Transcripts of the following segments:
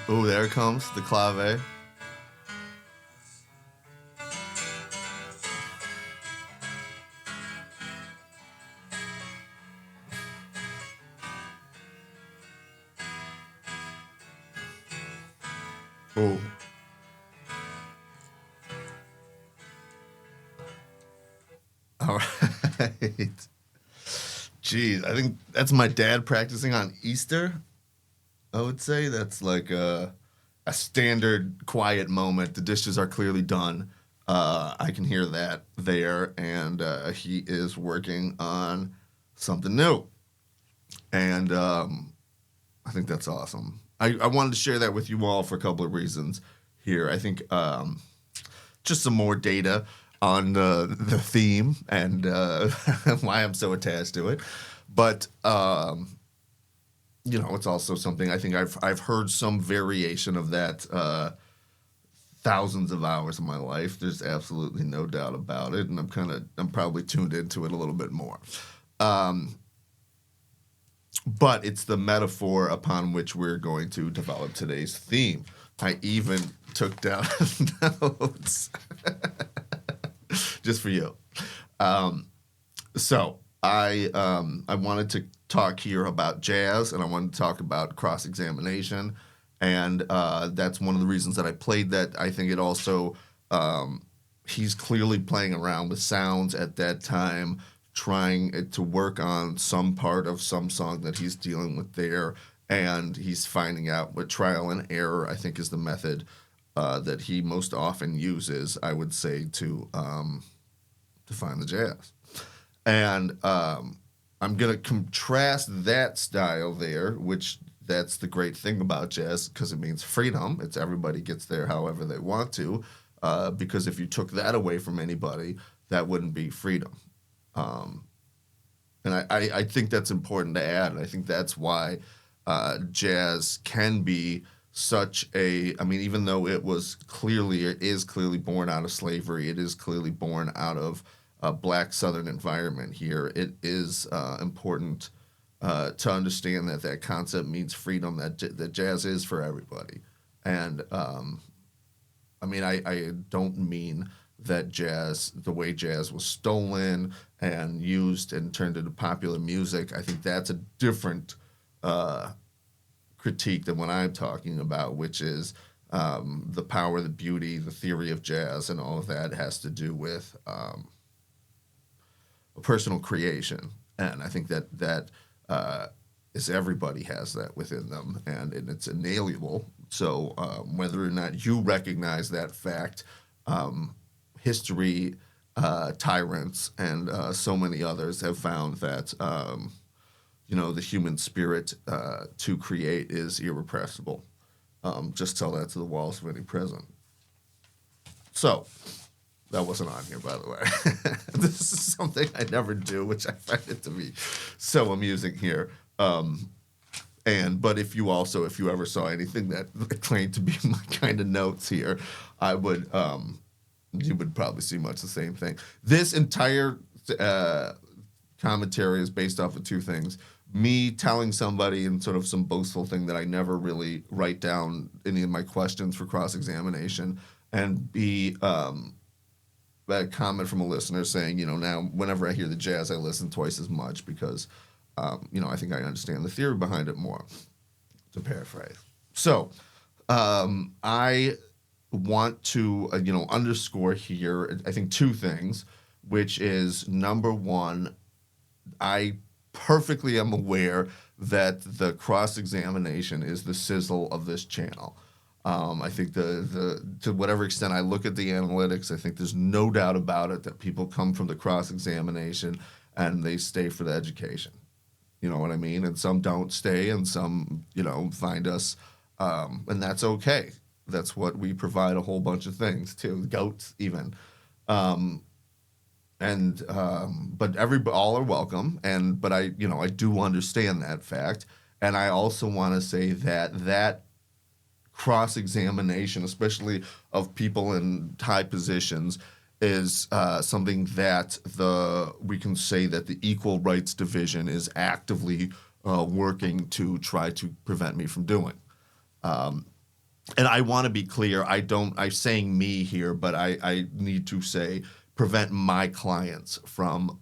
Oh, there it comes the clave. Oh, all right. Jeez, I think that's my dad practicing on Easter. I would say that's like a standard quiet moment. The dishes are clearly done. I can hear that there, and he is working on something new. And I think that's awesome. I wanted to share that with you all for a couple of reasons here. I think just some more data on the theme and why I'm so attached to it. But it's also something I think I've heard some variation of that thousands of hours of my life. There's absolutely no doubt about it, and I'm probably tuned into it a little bit more. But it's the metaphor upon which we're going to develop today's theme. I even took down notes just for you. So I wanted to talk here about jazz, and I wanted to talk about cross examination, and that's one of the reasons that I played that. I think it also he's clearly playing around with sounds at that time, trying to work on some part of some song that he's dealing with there, and he's finding out what trial and error I think is the method that he most often uses. I would say to find the jazz. And I'm going to contrast that style there, which that's the great thing about jazz because it means freedom. It's everybody gets there however they want to. Because if you took that away from anybody, that wouldn't be freedom. And I think that's important to add. And I think that's why jazz can be such a, I mean, even though it is clearly born out of slavery, it is clearly born out of a black Southern environment here, it is important to understand that that concept means freedom, that jazz is for everybody. And I mean, I don't mean that the way jazz was stolen and used and turned into popular music. I think that's a different critique than what I'm talking about, which is the power, the beauty, the theory of jazz, and all of that has to do with a personal creation. And I think that is everybody has that within them, and it's inalienable. So whether or not you recognize that fact, history, tyrants, and so many others have found that the human spirit to create is irrepressible. Just tell that to the walls of any prison. So that wasn't on here, by the way. This is something I never do, which I find it to be so amusing here. But if you ever saw anything that claimed to be my kind of notes here, I would you would probably see much the same thing. This entire commentary is based off of two things: me telling somebody in sort of some boastful thing that I never really write down any of my questions for cross-examination, and B, a comment from a listener saying, now whenever I hear the jazz, I listen twice as much because, I think I understand the theory behind it more, to paraphrase. So I want to, underscore here, I think, two things, which is, number one, I perfectly am aware that the cross-examination is the sizzle of this channel. I think to whatever extent I look at the analytics, I think there's no doubt about it that people come from the cross-examination and they stay for the education. You know what I mean? And some don't stay, and some, find us, and that's okay. That's what we provide, a whole bunch of things too, goats even. But all are welcome, but I do understand that fact, and I also want to say that cross-examination, especially of people in high positions, is something that we can say that the Equal Rights Division is actively working to try to prevent me from doing. And I want to be clear. I'm saying me here, but I need to say prevent my clients from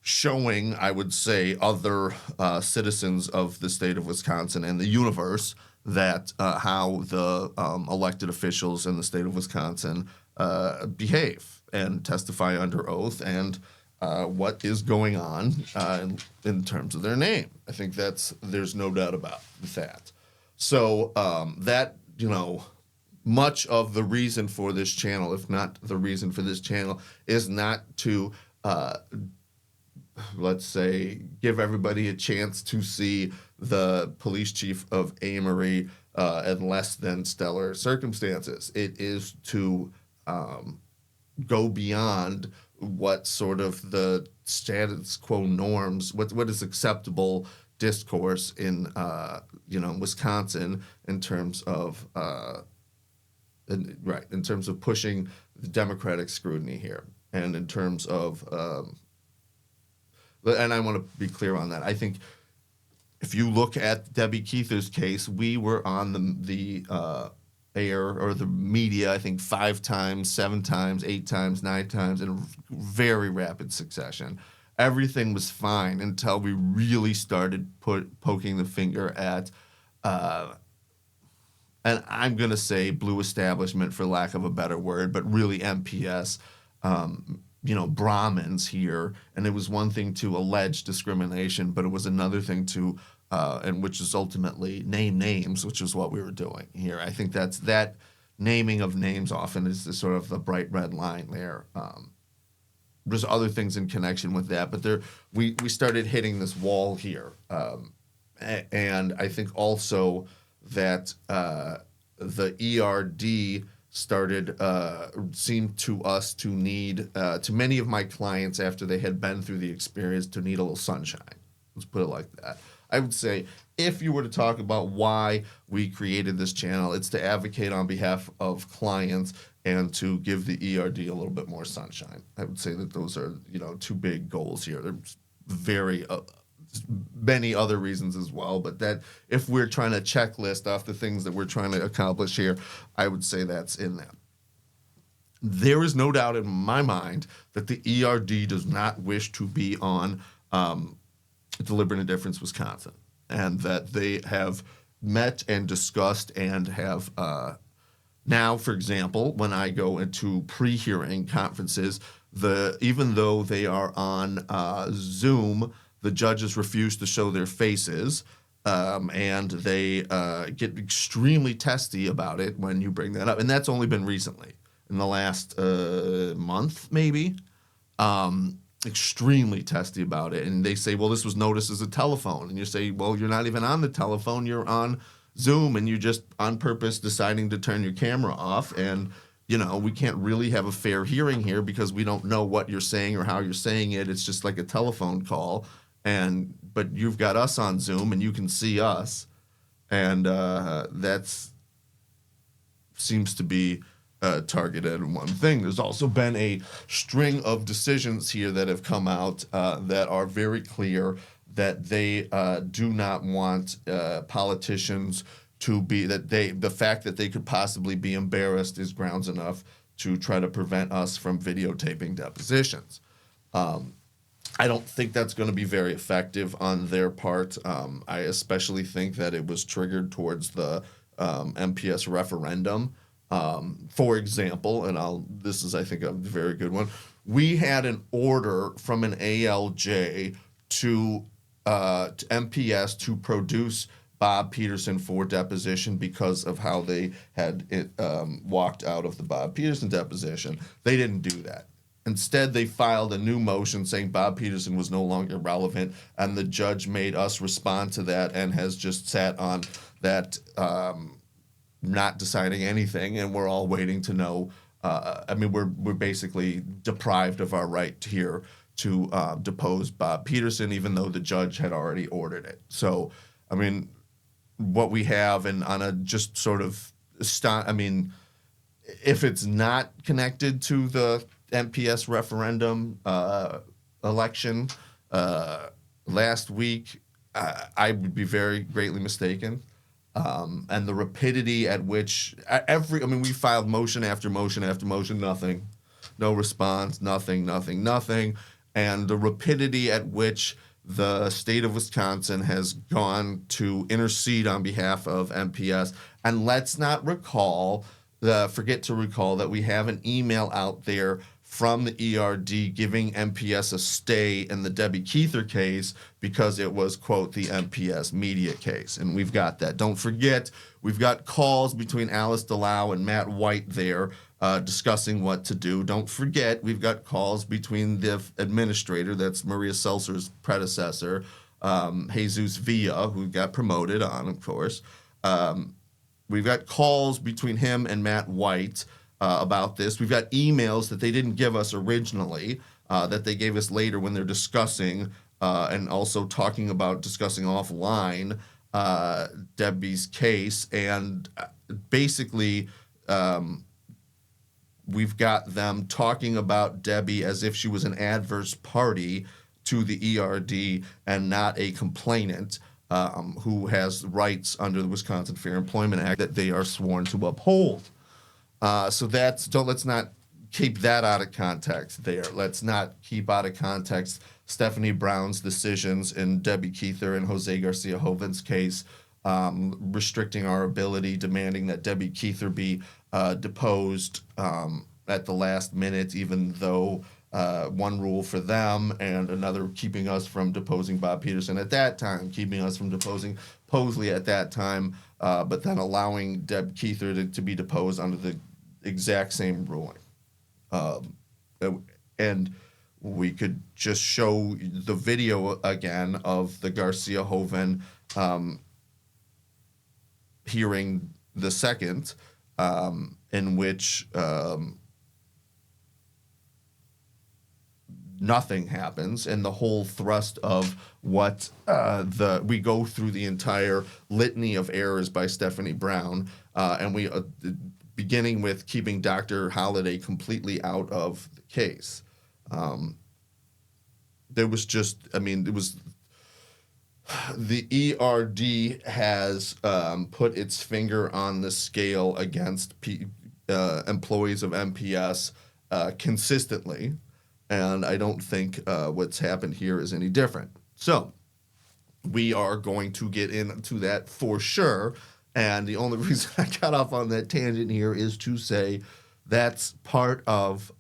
showing, I would say, other citizens of the state of Wisconsin and the universe that how the elected officials in the state of Wisconsin behave and testify under oath, and what is going on in terms of their name. I think there's no doubt about that. So much of the reason for this channel, if not the reason for this channel, is not to let's say, give everybody a chance to see the police chief of Amory in less than stellar circumstances. It is to go beyond what sort of the status quo norms, what is acceptable discourse in Wisconsin in terms of in terms of pushing the democratic scrutiny here, and in terms of and I want to be clear on that. I think if you look at Debbie Keither's case, we were on the air or the media, I think 5 times, 7 times, 8 times, 9 times in very rapid succession. Everything was fine until we really started poking the finger at, and I'm going to say blue establishment for lack of a better word, but really MPS, Brahmins here. And it was one thing to allege discrimination, but it was another thing to, and which is ultimately name names, which is what we were doing here. I think that naming of names often is the sort of the bright red line there. There's other things in connection with that, but we started hitting this wall here. And I think also that the ERD seemed to us to need, to many of my clients after they had been through the experience, to need a little sunshine. Let's put it like that. I would say if you were to talk about why we created this channel, it's to advocate on behalf of clients and to give the ERD a little bit more sunshine. I would say that those are, 2 big goals here. There's very many other reasons as well, but that if we're trying to checklist off the things that we're trying to accomplish here, I would say that's in that. There is no doubt in my mind that the ERD does not wish to be on Deliberate Indifference Wisconsin, and that they have met and discussed and have now, for example, when I go into pre-hearing conferences, even though they are on Zoom, the judges refuse to show their faces, and they get extremely testy about it when you bring that up. And that's only been recently, in the last month, maybe. Extremely testy about it. And they say, well, this was noticed as a telephone. And you say, well, you're not even on the telephone. You're on Zoom, and you're just on purpose deciding to turn your camera off. And, we can't really have a fair hearing here because we don't know what you're saying or how you're saying it. It's just like a telephone call. But you've got us on Zoom, and you can see us. And that's seems to be targeted one thing. There's also been a string of decisions here that have come out that are very clear that they do not want politicians to be, the fact that they could possibly be embarrassed is grounds enough to try to prevent us from videotaping depositions. I don't think that's going to be very effective on their part. I especially think that it was triggered towards the MPS referendum. For example, this is, I think, a very good one. We had an order from an ALJ to MPS to produce Bob Peterson for deposition because of how they had walked out of the Bob Peterson deposition. They didn't do that. Instead, they filed a new motion saying Bob Peterson was no longer relevant, and the judge made us respond to that and has just sat on that, not deciding anything, and we're all waiting to know. I mean, we're basically deprived of our right here to depose Bob Peterson, even though the judge had already ordered it. So, I mean, what we have, and on a just sort of I mean, if it's not connected to the MPS referendum election last week, I would be very greatly mistaken. And the rapidity at which I mean, we filed motion after motion after motion, nothing, no response, nothing. And the rapidity at which the state of Wisconsin has gone to intercede on behalf of MPS. And let's not forget to recall that we have an email out there from the ERD giving MPS a stay in the Debbie Keither case because it was, quote, the MPS media case. And we've got that. Don't forget, we've got calls between Alice Delau and Matt White there discussing what to do. Don't forget, we've got calls between the administrator, that's Maria Seltzer's predecessor, Jesus Villa, who got promoted on, of course. We've got calls between him and Matt White about this. We've got emails that they didn't give us originally, that they gave us later when they're discussing and also discussing offline Debbie's case. And basically, we've got them talking about Debbie as if she was an adverse party to the ERD and not a complainant who has rights under the Wisconsin Fair Employment Act that they are sworn to uphold. So let's not keep that out of context there. Let's not keep out of context Stephanie Brown's decisions in Debbie Keither and Jose Garcia Joven's case, restricting our ability, demanding that Debbie Keither be deposed at the last minute, even though one rule for them and another keeping us from deposing Bob Peterson at that time, keeping us from deposing Posley at that time, but then allowing Deb Keither to be deposed under the exact same ruling. And we could just show the video again of the Garcia Joven hearing the second, in which nothing happens, and the whole thrust of what we go through the entire litany of errors by Stephanie Brown, and we beginning with keeping Dr. Holliday completely out of the case. There was just, I mean, it was the ERD has put its finger on the scale against employees of MPS consistently. And I don't think what's happened here is any different. So we are going to get into that for sure. And the only reason I got off on that tangent here is to say that's part of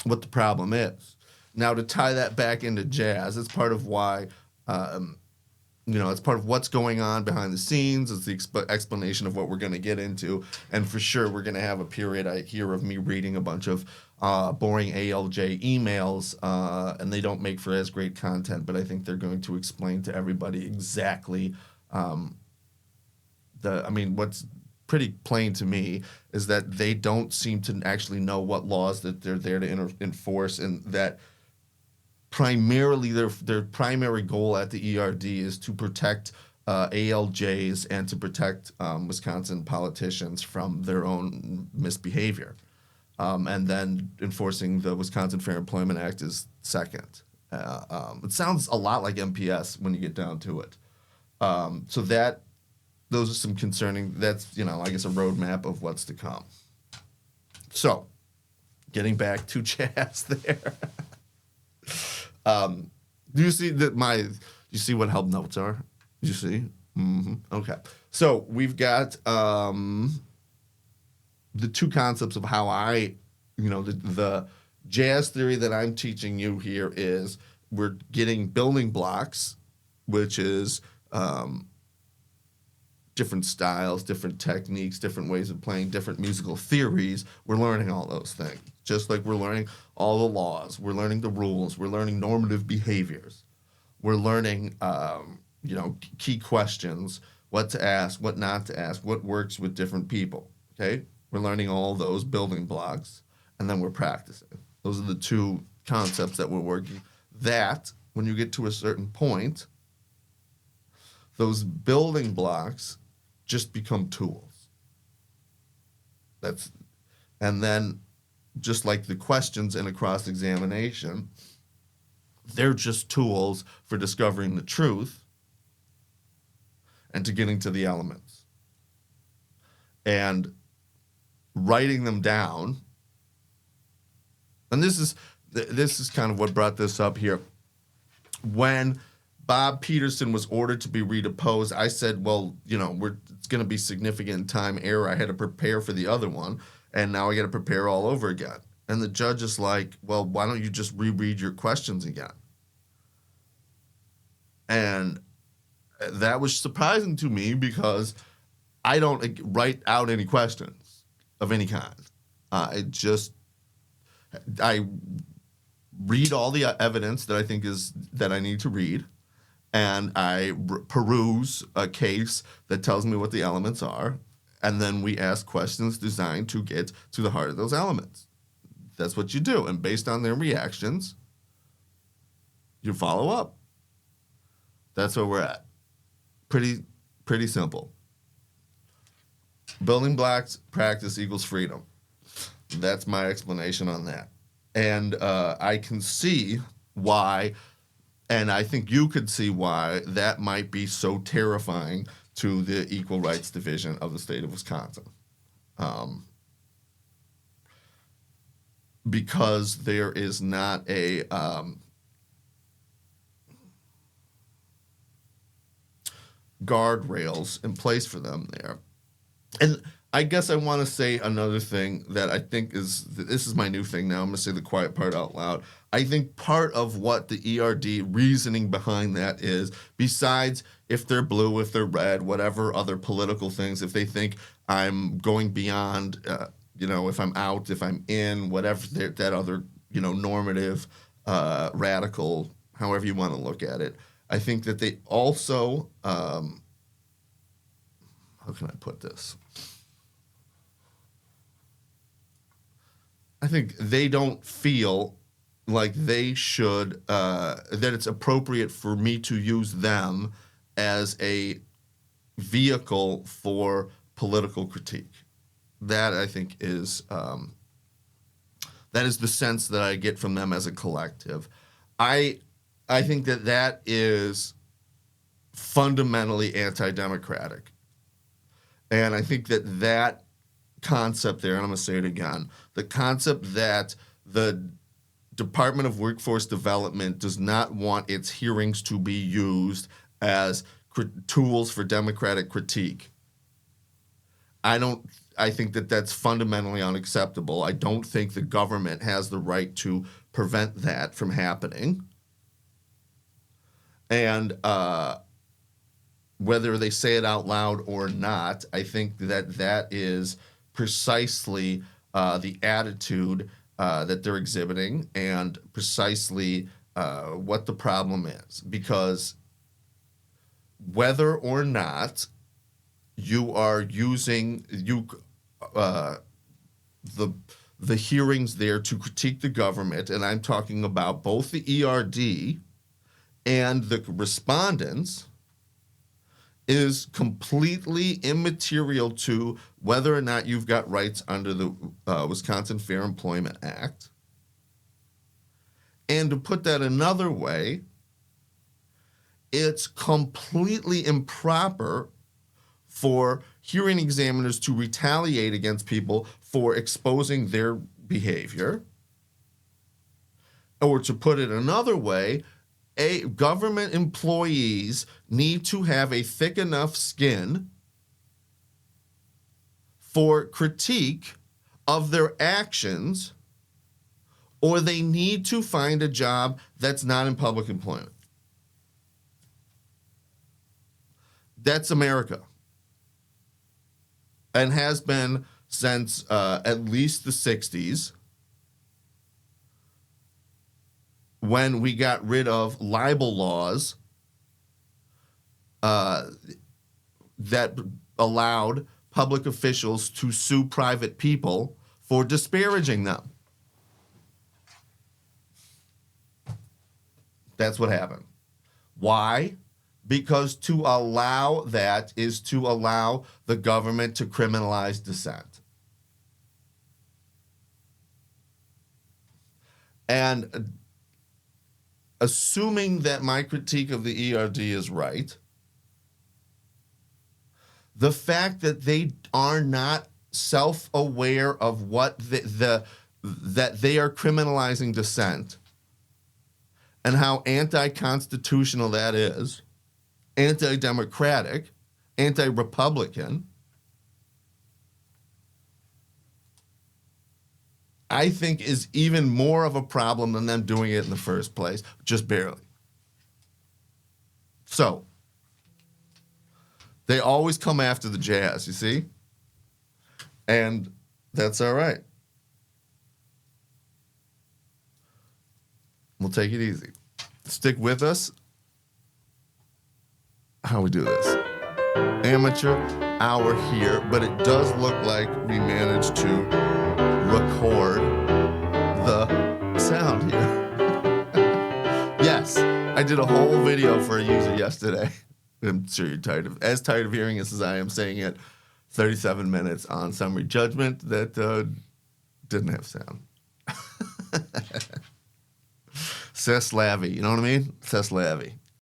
what the problem is. Now, to tie that back into jazz, it's part of why, it's part of what's going on behind the scenes. It's the explanation of what we're going to get into. And for sure, we're going to have a period here of me reading a bunch of boring ALJ emails, and they don't make for as great content, but I think they're going to explain to everybody exactly what's pretty plain to me is that they don't seem to actually know what laws that they're there to enforce, and that primarily their primary goal at the ERD is to protect ALJs and to protect Wisconsin politicians from their own misbehavior. And then enforcing the Wisconsin Fair Employment Act is second. It sounds a lot like MPS when you get down to it. So those are some concerning, that's, I guess a roadmap of what's to come. So, getting back to jazz there. Do you see you see what help notes are? Do you see? Mm-hmm. Okay. So, we've got the two concepts of how the jazz theory that I'm teaching you here is we're getting building blocks, which is different styles, different techniques, different ways of playing, different musical theories. We're learning all those things. just like we're learning all the laws, we're learning the rules, we're learning normative behaviors, we're learning, key questions, what to ask, what not to ask, what works with different people. Okay, we're learning all those building blocks, and then we're practicing. Those are the two concepts that we're working. That when you get to a certain point, those building blocks just become tools. And then just like the questions in a cross-examination, they're just tools for discovering the truth and to getting to the elements. And writing them down, and this is kind of what brought this up here. When Bob Peterson was ordered to be redeposed, I said, well, it's going to be significant time error. I had to prepare for the other one, and now I got to prepare all over again. And the judge is like, well, why don't you just reread your questions again? And that was surprising to me because I don't write out any questions of any kind. I read all the evidence that I think is that I need to read, and I peruse a case that tells me what the elements are, and then we ask questions designed to get to the heart of those elements. That's what you do, and based on their reactions, you follow up. That's where we're at. Pretty simple. Building blocks, practice equals freedom. That's my explanation on that. And I can see why, and I think you could see why that might be so terrifying to the Equal Rights Division of the state of Wisconsin. Because there is not a guardrails in place for them there. And I guess I want to say another thing that I think this is my new thing now. I'm going to say the quiet part out loud. I think part of what the ERD reasoning behind that is, besides if they're blue, if they're red, whatever other political things, if they think I'm going beyond, if I'm out, if I'm in, whatever that other, normative, radical, however you want to look at it. I think that they also, how can I put this? I think they don't feel like they should, that it's appropriate for me to use them as a vehicle for political critique. That, I think, is the sense that I get from them as a collective. I think that is fundamentally anti-democratic. And I think that concept there, and I'm going to say it again, the concept that the Department of Workforce Development does not want its hearings to be used as tools for democratic critique. I think that that's fundamentally unacceptable. I don't think the government has the right to prevent that from happening. And whether they say it out loud or not, I think that is precisely the attitude that they're exhibiting and precisely what the problem is. Because whether or not you are using the hearings there to critique the government, and I'm talking about both the ERD and the respondents, is completely immaterial to whether or not you've got rights under the Wisconsin Fair Employment Act. And to put that another way, it's completely improper for hearing examiners to retaliate against people for exposing their behavior. Or to put it another way, government employees need to have a thick enough skin for critique of their actions, or they need to find a job that's not in public employment. That's America. And has been since at least the 60s. when we got rid of libel laws that allowed public officials to sue private people for disparaging them. That's what happened. Why? Because to allow that is to allow the government to criminalize dissent. And assuming that my critique of the ERD is right, the fact that they are not self-aware of what that they are criminalizing dissent and how anti-constitutional that is, anti-democratic, anti-republican, I think is even more of a problem than them doing it in the first place, just barely. So, they always come after the Jazz, you see? And that's all right. We'll take it easy. Stick with us. How we do this? Amateur hour here, but it does look like we managed to record the sound here. Yes, I did a whole video for a user yesterday. I'm sure you're as tired of hearing this as I am saying it. 37 minutes on summary judgment that didn't have sound. C'est la vie, you know what I mean? C'est la vie.